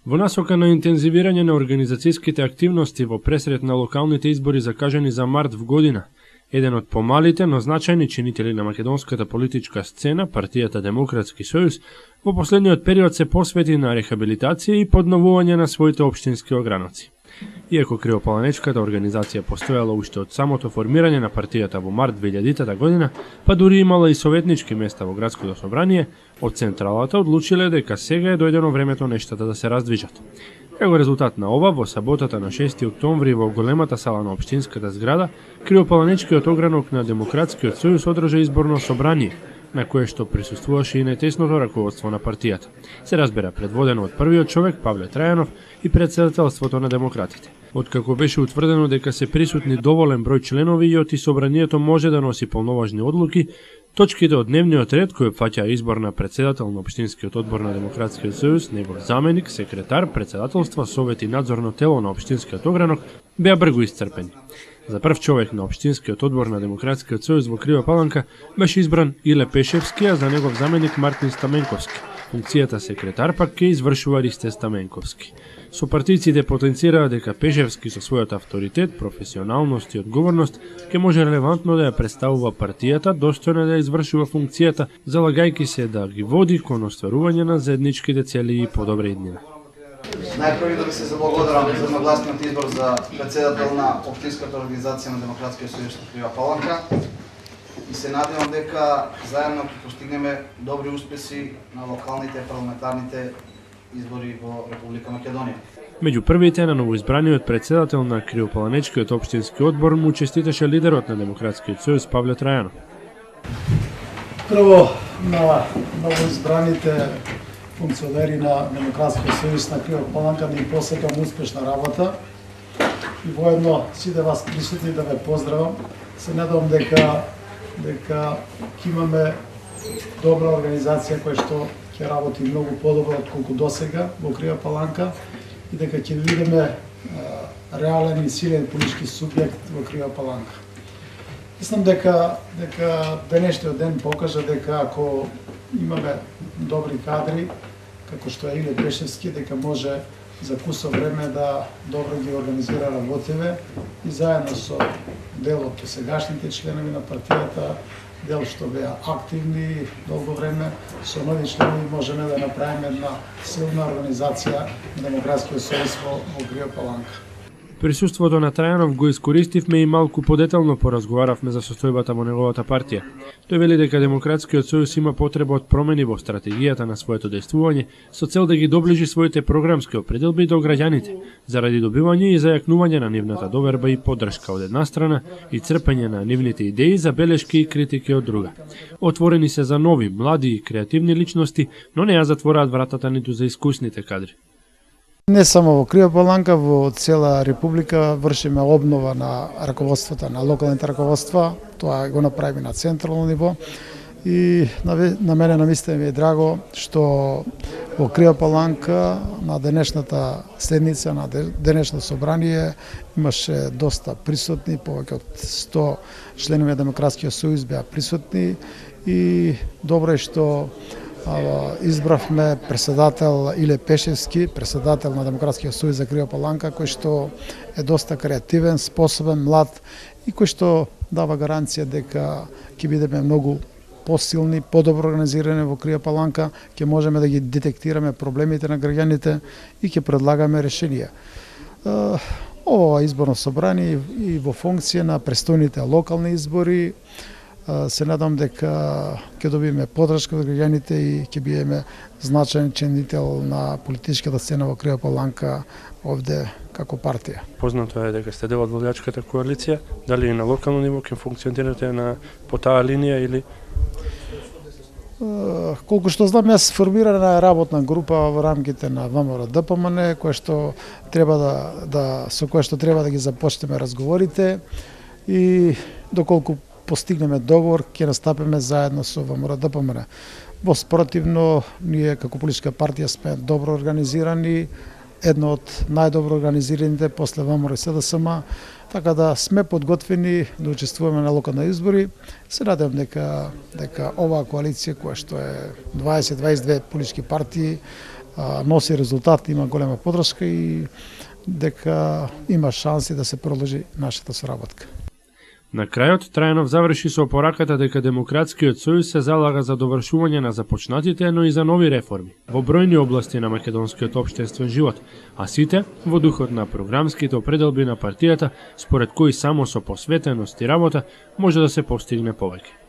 Во насока на интензивирање на организацијските активности во пресред на локалните избори закажани за март в година, еден од помалите, но значајни чинители на македонската политичка сцена, партијата Демократски сојуз, во последниот период се посвети на рехабилитација и подновување на своите општински ограници. Иако криопаланечката организација постојала уште од самото формирање на партијата во март 2000 година, па дури имала и советнички места во градското собрание, од централата одлучиле дека сега е дојдено времето нештата да се раздвижат. Како резултат на ова, во саботата на 6 октомври во големата сала на општинската зграда, криопаланечкиот огранок на Демократскиот сојуз одржа изборно собрание, на кое што присуствуваше и најтесното раководство на партијата. Се разбира предводено од првиот човек Павле Трајанов и претседателството на демократите. Откако беше утврдено дека се присутни доволен број членови и оти собранието може да носи полноважни одлуки, точките од дневниот ред кој опфаќа избор на председател на општинскиот одбор на Демократскиот сојуз, негов заменик, секретар, председателство, совет и надзорно тело на општинскиот огранок беа брзо исцрпени. За прв човек на општинскиот одбор на Демократскиот сојуз во Крива Паланка беше избран Иле Пешевски, а за негов заменик Мартин Стаменковски. Функцијата секретар пак ќе извршува Ристе Стаменковски. Сопартијците потенцираа дека Пешевски со својот авторитет, професионалност и одговорност ќе може релевантно да ја представува партијата, достојно да ја извршува функцијата, залагајќи се да ги води кон остварување на заедничките цели и подобра иднина. Најпрви да ви се заблагодарам за едногласниот избор за председател на општинската организација на Демократскиот сојуз на Крива Паланка и се надевам дека заедно ќе постигнеме добри успеси на локалните и парламентарните избори во Република Македонија. Меѓу првите на новоизбраниот председател на Криопаланечкиот општински одбор му честиташе лидерот на Демократскиот сојуз Павле Трајанов. Прво на новоизбраните функционери на Демократскиот сојуз на Крива Паланка да им посекам успешна работа и воедно сите вас присутни да ве поздравам. Се надевам дека ќе имаме добра организација која што ќе работи многу подобро отколку досега во Крива Паланка и дека ќе видиме реален и силен политички субјект во Крива Паланка. Мислам дека денешниот ден покажа дека ако имаме добри кадри, како што е Иле Пешевски, дека може за кусо време да добро ги организира работиве и заедно со дел од сегашните членови на партијата, дел што беа активни долго време, со нови членови можеме да направиме една силна организација на Демократскиот сојуз во Крива Паланка. Присуството на Трајанов го искористивме и малку подетално поразговаравме за состојбата во неговата партија. Тој вели дека Демократскиот сојуз има потреба од промени во стратегијата на своето дејствување со цел да ги доближи своите програмски определби до граѓаните, заради добивање и зајакнување на нивната доверба и поддршка од една страна и црпење на нивните идеи, забелешки и критики од друга. Отворени се за нови, млади и креативни личности, но не ја затвораат вратата ниту за искусните кадри. Не само во Крива Паланка, во цела република вршиме обнова на раководствата, на локалните раководства. Тоа го направиме на централно ниво. И на мене навистина ми е драго што во Крива Паланка на денешната седница, на денешно собрание имаше доста присутни, повеќе од 100 членови на Демократскиот сојуз беа присутни и добро е што избравме председател Иле Пешевски, председател на Демократскиот сојуз за Крива Паланка, кој што е доста креативен, способен, млад и кој што дава гаранција дека ќе бидеме многу посилни, подобро организирани во Крива Паланка, ќе можеме да ги детектираме проблемите на граѓаните и ќе предлагаме решенија. Ова изборно собрание и во функција на престојните локални избори се надам дека ќе добиеме поддршка од граѓаните и ќе бидеме значаен чинител на политичката сцена во Крива Паланка овде како партија. Познато е дека сте дел од волјачката коалиција, дали и на локално ниво ќе функционирате по таа линија или колку што знам, јас формирана работна група во рамките на ВМРО-ДПМН, која што треба со која што треба да ги започнеме разговорите и доколку постигнеме договор, ќе настапиме заедно со ВМРО-ДПМН. Во спротивно, ние како политичка партија сме добро организирани, едно од најдобро организираните после ВМРО и СДСМ, така да сме подготвени да учествуваме на локални избори. Се надевам дека оваа коалиција, која што е 20-22 политички партии, носи резултат, има голема подршка и дека има шанси да се продолжи нашата соработка. На крајот, Трајанов заврши со пораката дека Демократскиот сојуз се залага за довршување на започнатите, но и за нови реформи во бројни области на македонскиот општествен живот, а сите во духот на програмските определби на партијата, според кои само со посветеност и работа може да се постигне повеќе.